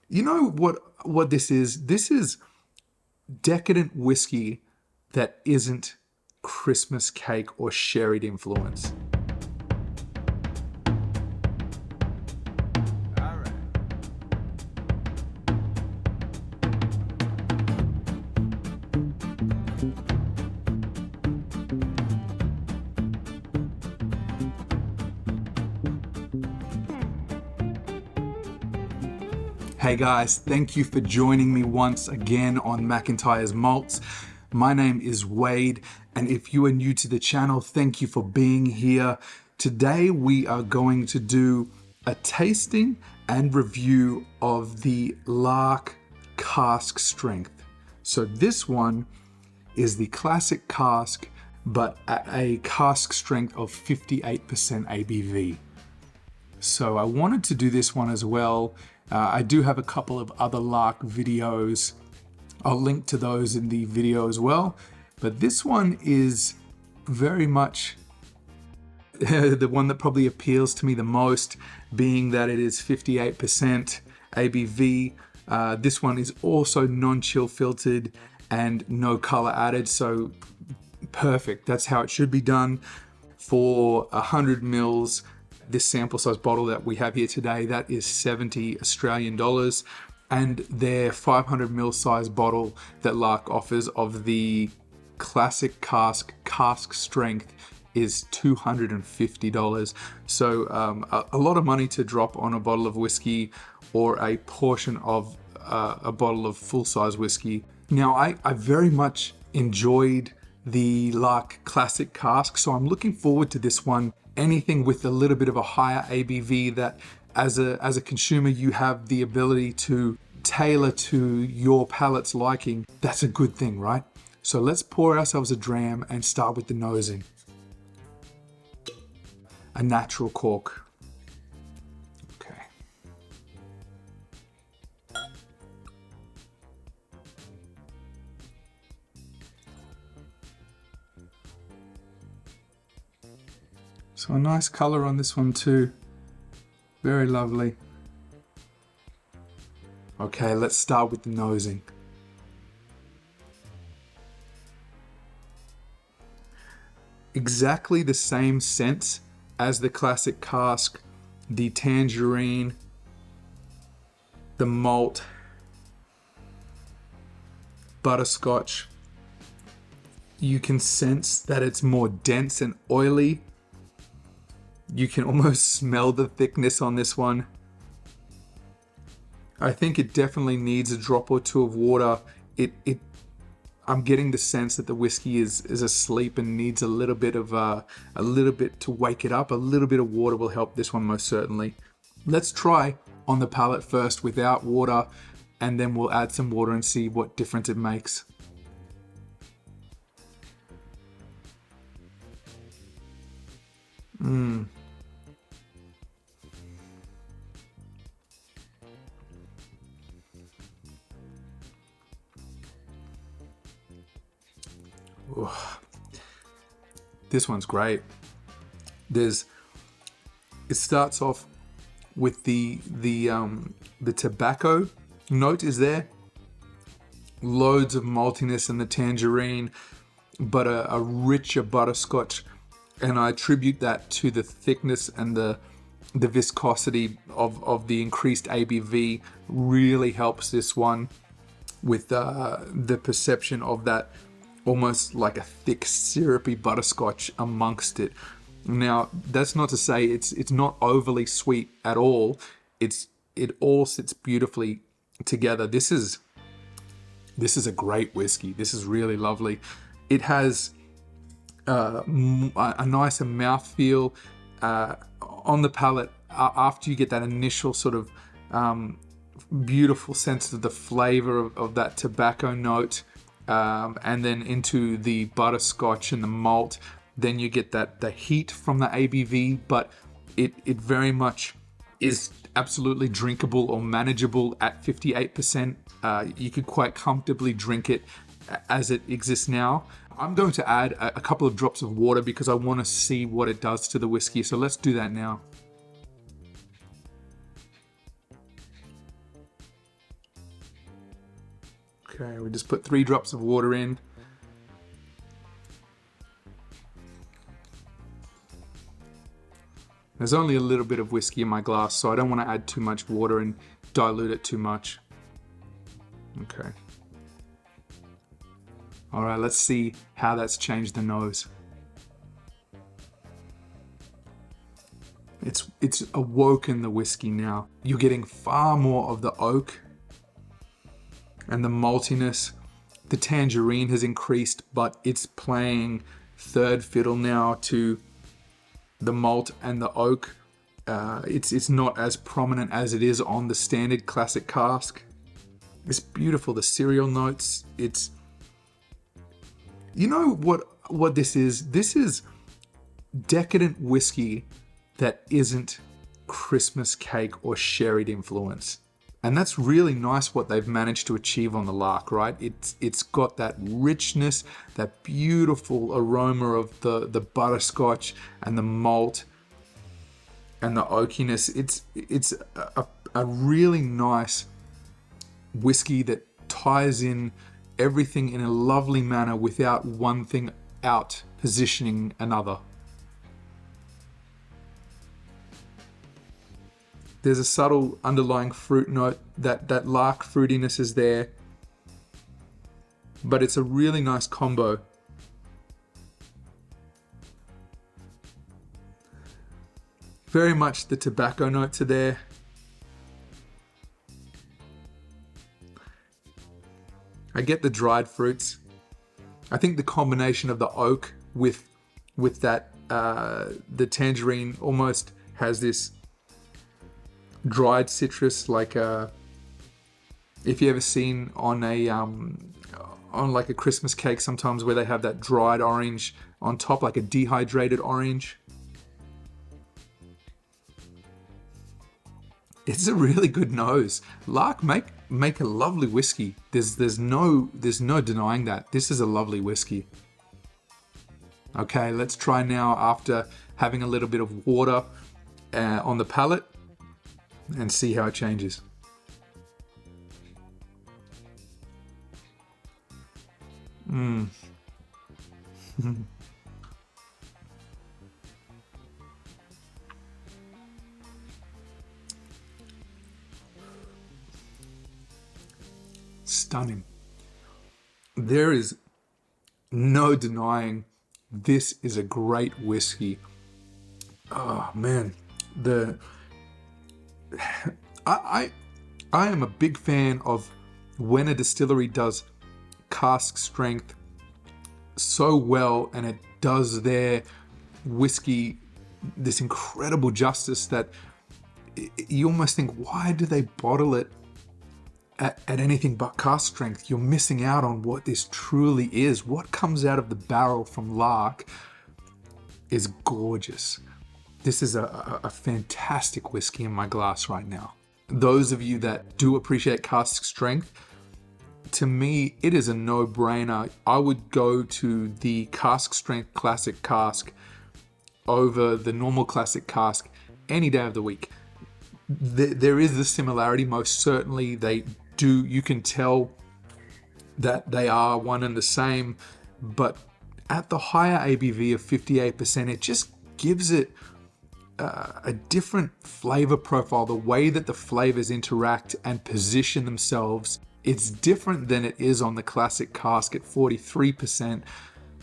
You know what this is? This is decadent whiskey that isn't Christmas cake or sherried influence. All right. Hey guys, thank you for joining me once again on McIntyre's Malts. My name is Wade, and if you are new to the channel, thank you for being here. Today we are going to do a tasting and review of the Lark Cask Strength. So this one is the classic cask, but at a cask strength of 58% ABV. So I wanted to do this one as well. I do have a couple of other Lark videos. I'll link to those in the video as well. But this one is very much the one that probably appeals to me the most, being that it is 58% ABV. This one is also non-chill filtered and no color added, so perfect. That's how it should be done. For 100 mils, this sample size bottle that we have here today, that is 70 Australian dollars. And their 500 ml size bottle that Lark offers of the classic cask strength is $250. So a lot of money to drop on a bottle of whiskey or a portion of a bottle of full size whiskey. Now I very much enjoyed the Lark Classic Cask, so I'm looking forward to this one. Anything with a little bit of a higher ABV that as a consumer you have the ability to tailor to your palate's liking, that's a good thing, right? So let's pour ourselves a dram and start with the nosing. A natural cork. Okay. So a nice color on this one too. Very lovely. Okay, let's start with the nosing. Exactly the same scent as the classic cask. The tangerine, the malt, butterscotch. You can sense that it's more dense and oily. You can almost smell the thickness on this one. I think it definitely needs a drop or two of water. I'm getting the sense that the whiskey is asleep and needs a little bit to wake it up. A little bit of water will help this one most certainly. Let's try on the palate first without water, and then we'll add some water and see what difference it makes. This one's great. It starts off with the tobacco note is there. Loads of maltiness in the tangerine, but a richer butterscotch. And I attribute that to the thickness and the viscosity of the increased ABV really helps this one with the perception of that almost like a thick syrupy butterscotch amongst it. Now, that's not to say it's not overly sweet at all. It all sits beautifully together. This is a great whiskey. This is really lovely. It has a nicer mouthfeel on the palate after you get that initial sort of beautiful sense of the flavor of that tobacco note. And then into the butterscotch and the malt, then you get the heat from the ABV, but it very much is absolutely drinkable or manageable at 58%. You could quite comfortably drink it as it exists now. I'm going to add a couple of drops of water because I want to see what it does to the whiskey, so let's do that now. Okay, we just put 3 drops of water in. There's only a little bit of whiskey in my glass, so I don't want to add too much water and dilute it too much. Okay. All right, let's see how that's changed the nose. It's awoken the whiskey now. You're getting far more of the oak and the maltiness. The tangerine has increased, but it's playing third fiddle now to the malt and the oak. It's not as prominent as it is on the standard classic cask. It's beautiful. The cereal notes. It's, you know what this is? This is decadent whiskey that isn't Christmas cake or sherried influence. And that's really nice what they've managed to achieve on the Lark, right? It's got that richness, that beautiful aroma of the butterscotch and the malt and the oakiness. It's a really nice whiskey that ties in everything in a lovely manner without one thing out positioning another. There's a subtle underlying fruit note, that lark fruitiness is there, but it's a really nice combo. Very much the tobacco notes are there. I get the dried fruits. I think the combination of the oak with that the tangerine almost has this dried citrus, like if you ever seen on like a Christmas cake sometimes where they have that dried orange on top, like a dehydrated orange. It's a really good nose. Lark make a lovely whiskey. There's no denying that. This is a lovely whiskey. Okay, let's try now after having a little bit of water on the palate and see how it changes. Stunning. There is no denying this is a great whiskey. Oh man, I am a big fan of when a distillery does cask strength so well and it does their whiskey this incredible justice that you almost think, why do they bottle it at anything but cask strength? You're missing out on what this truly is. What comes out of the barrel from Lark is gorgeous. This is a fantastic whiskey in my glass right now. Those of you that do appreciate cask strength, to me, it is a no-brainer. I would go to the cask strength classic cask over the normal classic cask any day of the week. There is the similarity, most certainly. They do, you can tell that they are one and the same, but at the higher ABV of 58%, it just gives it a different flavor profile. The way that the flavors interact and position themselves, it's different than it is on the classic cask at 43%,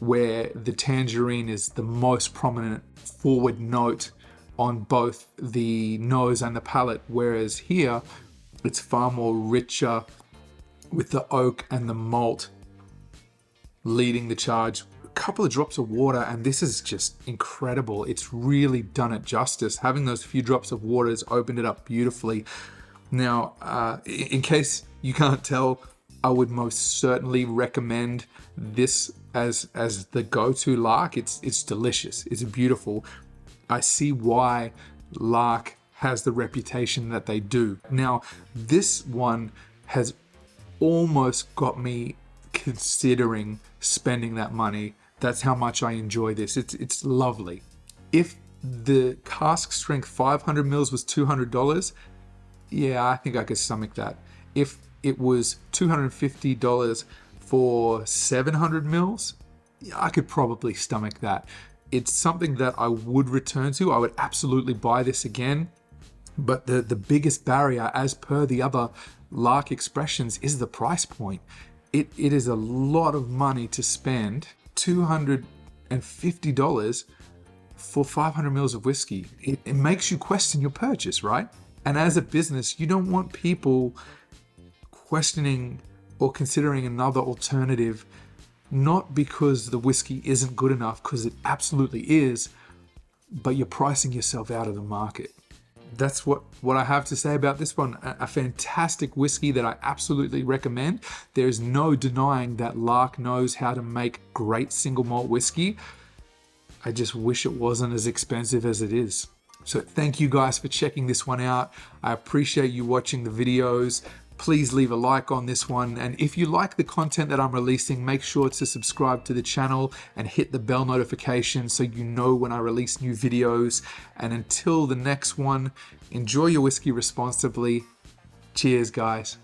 where the tangerine is the most prominent forward note on both the nose and the palate, whereas here it's far more richer with the oak and the malt leading the charge. A couple of drops of water and this is just incredible. It's really done it justice. Having those few drops of water has opened it up beautifully. Now, in case you can't tell, I would most certainly recommend this as the go-to Lark. It's delicious. It's beautiful. I see why Lark has the reputation that they do. Now, this one has almost got me considering spending that money. That's how much I enjoy this. It's lovely. If the cask strength 500 mils was $200, yeah, I think I could stomach that. If it was $250 for 700 mils, I could probably stomach that. It's something that I would return to. I would absolutely buy this again. But the biggest barrier, as per the other Lark expressions, is the price point. It is a lot of money to spend, $250 for 500 mils of whiskey. It makes you question your purchase, right? And as a business, you don't want people questioning or considering another alternative, not because the whiskey isn't good enough, because it absolutely is, but you're pricing yourself out of the market. That's what I have to say about this one. A fantastic whiskey that I absolutely recommend. There's no denying that Lark knows how to make great single malt whiskey. I just wish it wasn't as expensive as it is. So thank you guys for checking this one out. I appreciate you watching the videos. Please leave a like on this one. And if you like the content that I'm releasing, make sure to subscribe to the channel and hit the bell notification so you know when I release new videos. And until the next one, enjoy your whiskey responsibly. Cheers, guys.